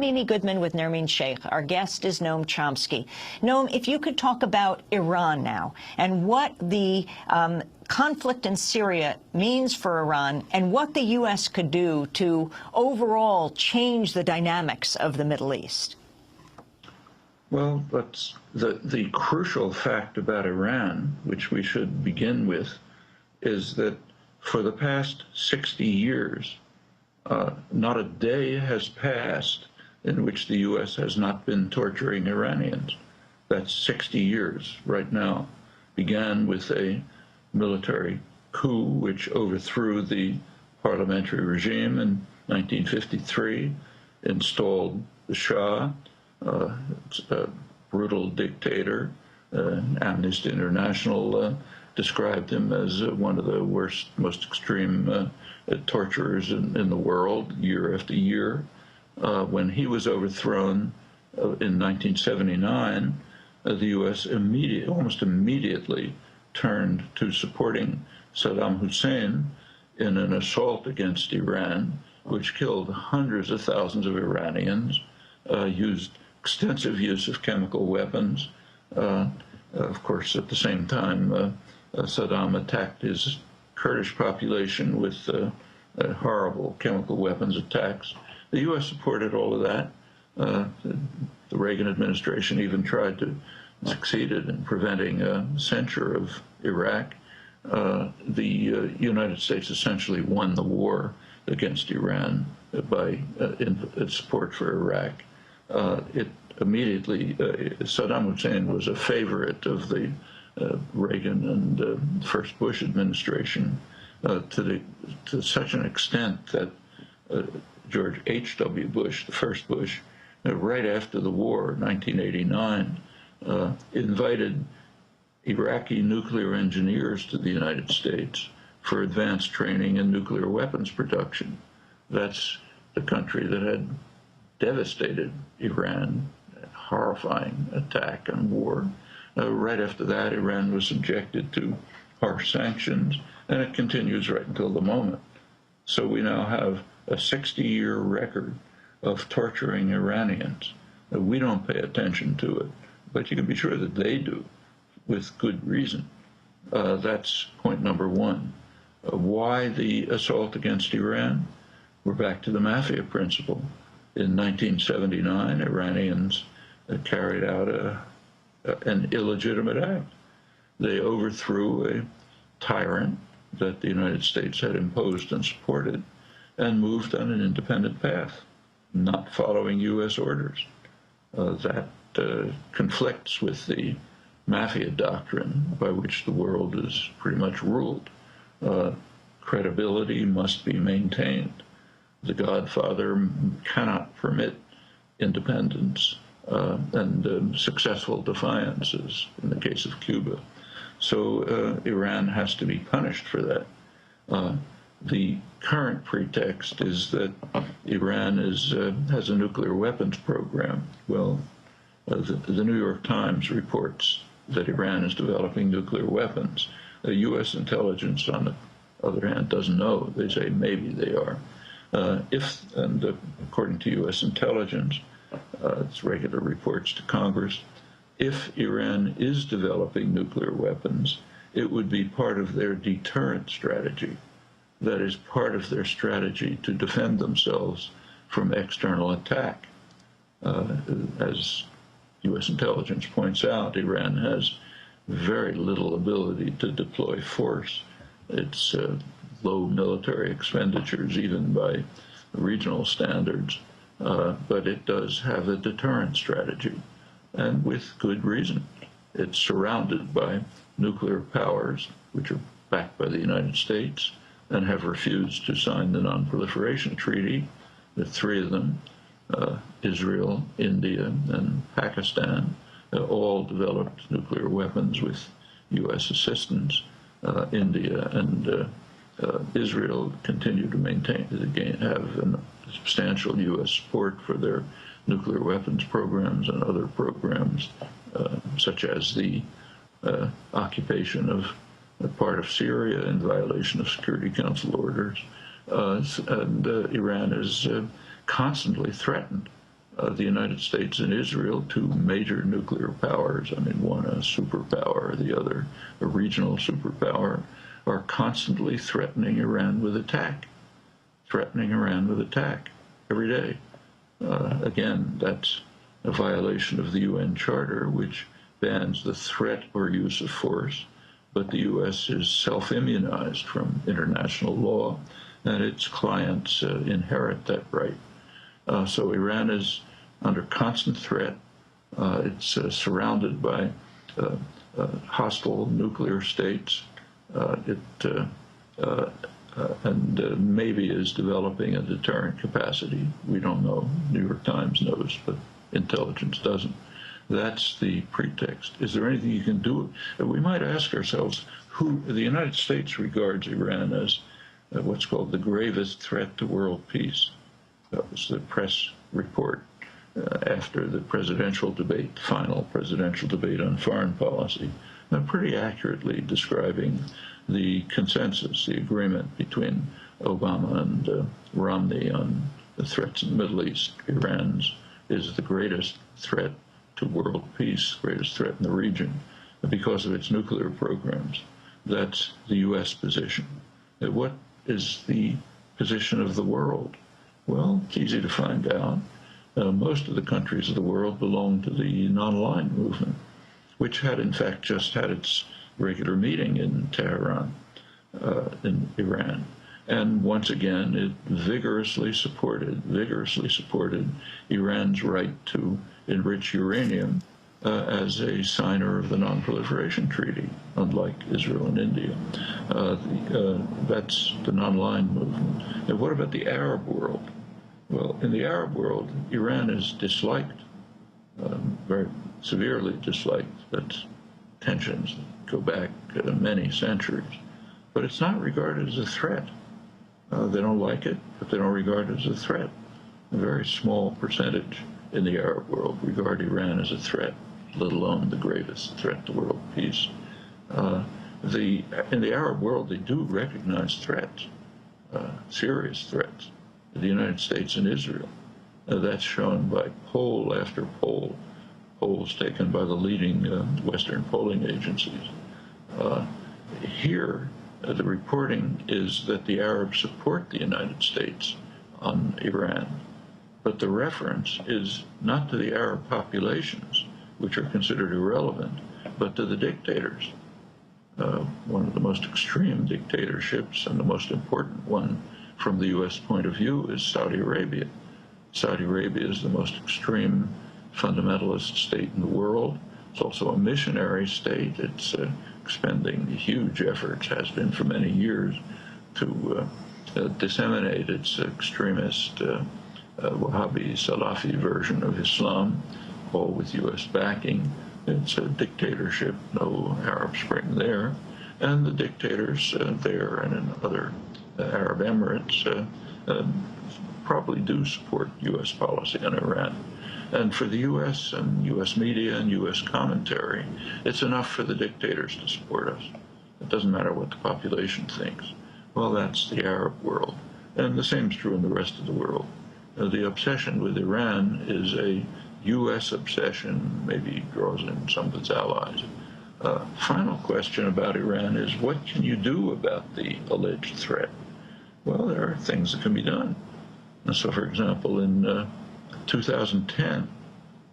Mimi Goodman with Nermeen Sheikh. Our guest is Noam Chomsky. Noam, if you could talk about Iran now and what the conflict in Syria means for Iran and what the U.S. could do to overall change the dynamics of the Middle East. Well, that's the crucial fact about Iran, which we should begin with, is that for the past 60 years, not a day has passed in which the U.S. has not been torturing Iranians. That's 60 years right now. Began with a military coup which overthrew the parliamentary regime in 1953, installed the Shah, a brutal dictator. Amnesty International described him as one of the worst, most extreme torturers in the world, year after year. When he was overthrown in 1979, the U.S. almost immediately turned to supporting Saddam Hussein in an assault against Iran, which killed hundreds of thousands of Iranians, used extensive use of chemical weapons. Of course, at the same time, Saddam attacked his Kurdish population with horrible chemical weapons attacks. The U.S. supported all of that. The Reagan administration even succeeded in preventing a censure of Iraq. The United States essentially won the war against Iran by its support for Iraq. It immediately, Saddam Hussein was a favorite of the Reagan and first Bush administration to such an extent that George H.W. Bush, the first Bush, right after the war, 1989, invited Iraqi nuclear engineers to the United States for advanced training in nuclear weapons production. That's the country that had devastated Iran, a horrifying attack and war. Right after that, Iran was subjected to harsh sanctions, and it continues right until the moment. So we now have a 60-year record of torturing Iranians. We don't pay attention to it, but you can be sure that they do, with good reason. That's point number one. Why the assault against Iran? We're back to the mafia principle. In 1979, Iranians carried out an illegitimate act. They overthrew a tyrant that the United States had imposed and supported and moved on an independent path, not following U.S. orders. That conflicts with the mafia doctrine by which the world is pretty much ruled. Credibility must be maintained. The Godfather cannot permit independence and successful defiances in the case of Cuba. So Iran has to be punished for that. The current pretext is that Iran has a nuclear weapons program. Well, the New York Times reports that Iran is developing nuclear weapons. The U.S. intelligence, on the other hand, doesn't know. They say maybe they are. According to U.S. intelligence, its regular reports to Congress, if Iran is developing nuclear weapons, it would be part of their deterrent strategy. That is part of their strategy to defend themselves from external attack. As U.S. intelligence points out, Iran has very little ability to deploy force. It's low military expenditures, even by regional standards, but it does have a deterrent strategy, and with good reason. It's surrounded by nuclear powers, which are backed by the United States and have refused to sign the Non-Proliferation Treaty. The three of them, Israel, India, and Pakistan, all developed nuclear weapons with U.S. assistance. India and Israel continue to have substantial U.S. support for their nuclear weapons programs and other programs, such as the occupation of a part of Syria in violation of Security Council orders. And Iran is constantly threatened the United States and Israel, two major nuclear powers, I mean, one a superpower, the other a regional superpower, are constantly threatening Iran with attack, every day. Again, that's a violation of the UN Charter, which bans the threat or use of force, but the U.S. is self-immunized from international law, and its clients inherit that right. So Iran is under constant threat. It's surrounded by hostile nuclear states. And maybe is developing a deterrent capacity. We don't know. New York Times knows, but intelligence doesn't. That's the pretext. Is there anything you can do? We might ask ourselves, who the United States regards Iran as what's called the gravest threat to world peace. That was the press report after the presidential debate, final presidential debate on foreign policy, pretty accurately describing the consensus, the agreement between Obama and Romney on the threats in the Middle East. Iran's is the greatest threat to world peace, greatest threat in the region, because of its nuclear programs. That's the U.S. position. What is the position of the world? Well, it's easy to find out. Most of the countries of the world belong to the non-aligned movement, which had in fact just had its regular meeting in Tehran, in Iran. And once again, it vigorously supported Iran's right to enrich uranium as a signer of the Non-Proliferation Treaty, unlike Israel and India. That's the non-aligned movement. And what about the Arab world? Well, in the Arab world, Iran is disliked, very severely disliked. That's tensions go back many centuries. But it's not regarded as a threat. They don't like it, but they don't regard it as a threat. A very small percentage in the Arab world regard Iran as a threat, let alone the gravest threat to world peace. In the Arab world, they do recognize threats, serious threats, to the United States and Israel. That's shown by poll after poll, polls taken by the leading Western polling agencies. Here, the reporting is that the Arabs support the United States on Iran, but the reference is not to the Arab populations, which are considered irrelevant, but to the dictators. One of the most extreme dictatorships, and the most important one from the U.S. point of view, is Saudi Arabia. Saudi Arabia is the most extreme fundamentalist state in the world. It's also a missionary state. It's expending huge efforts, has been for many years, to disseminate its extremist Wahhabi Salafi version of Islam, all with U.S. backing. It's a dictatorship, no Arab Spring there. And the dictators there and in other Arab Emirates probably do support U.S. policy on Iran. And for the U.S. and U.S. media and U.S. commentary, it's enough for the dictators to support us. It doesn't matter what the population thinks. Well, that's the Arab world. And the same is true in the rest of the world. The obsession with Iran is a U.S. obsession, maybe draws in some of its allies. Final question about Iran is, what can you do about the alleged threat? Well, there are things that can be done. And so, for example, in 2010,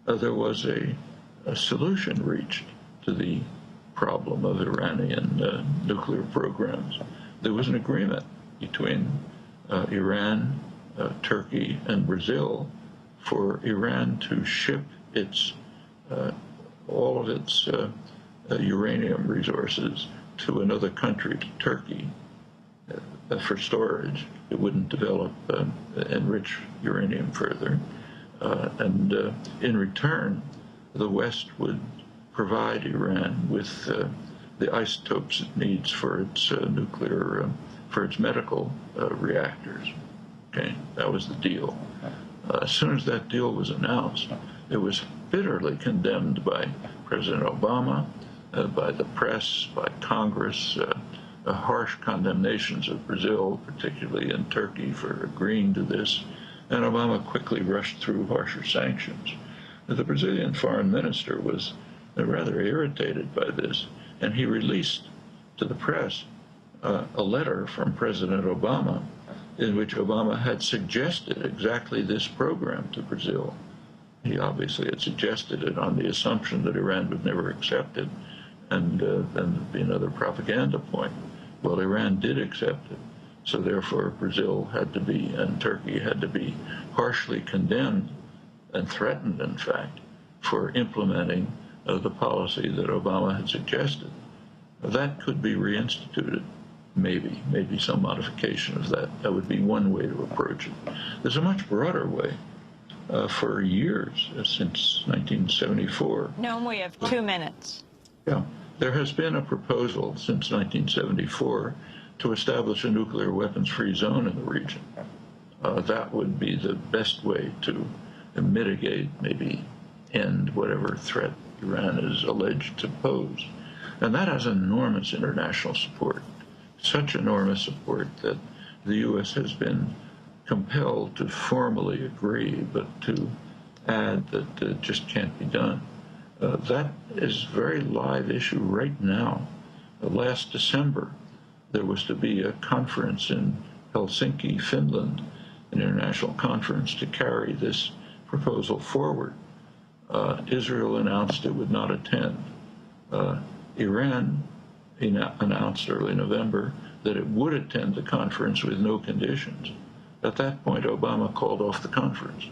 there was a solution reached to the problem of Iranian nuclear programs. There was an agreement between Iran, Turkey, and Brazil for Iran to ship its all of its uranium resources to another country, to Turkey, for storage. It wouldn't develop, enrich uranium further. And in return, the West would provide Iran with the isotopes it needs for its nuclear, for its medical reactors. Okay, that was the deal. As soon as that deal was announced, it was bitterly condemned by President Obama, by the press, by Congress, harsh condemnations of Brazil, particularly in Turkey, for agreeing to this. and Obama quickly rushed through harsher sanctions. The Brazilian foreign minister was rather irritated by this, and he released to the press a letter from President Obama in which Obama had suggested exactly this program to Brazil. He obviously had suggested it on the assumption that Iran would never accept it, and then there'd be another propaganda point. Well, Iran did accept it, so therefore Brazil had to be, and Turkey had to be, harshly condemned and threatened, in fact, for implementing the policy that Obama had suggested. That could be reinstituted, maybe some modification of that. That would be one way to approach it. There's a much broader way. For years, since 1974. Noam, we have 2 minutes. Yeah, there has been a proposal since 1974 to establish a nuclear weapons-free zone in the region. That would be the best way to mitigate, maybe end whatever threat Iran is alleged to pose. And that has enormous international support, such enormous support that the U.S. has been compelled to formally agree, but to add that it just can't be done. That is a very live issue right now. Last December, there was to be a conference in Helsinki, Finland, an international conference to carry this proposal forward. Israel announced it would not attend. Iran announced early November that it would attend the conference with no conditions. At that point, Obama called off the conference.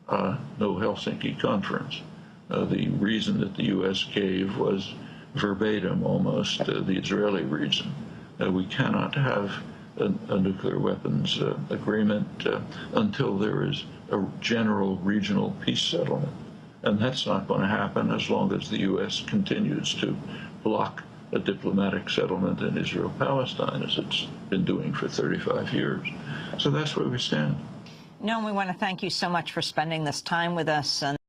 No Helsinki conference. The reason that the U.S. gave was verbatim, almost, the Israeli reason. We cannot have a nuclear weapons agreement until there is a general regional peace settlement. And that's not going to happen as long as the U.S. continues to block a diplomatic settlement in Israel-Palestine, as it's been doing for 35 years. So that's where we stand. Noam, we want to thank you so much for spending this time with us.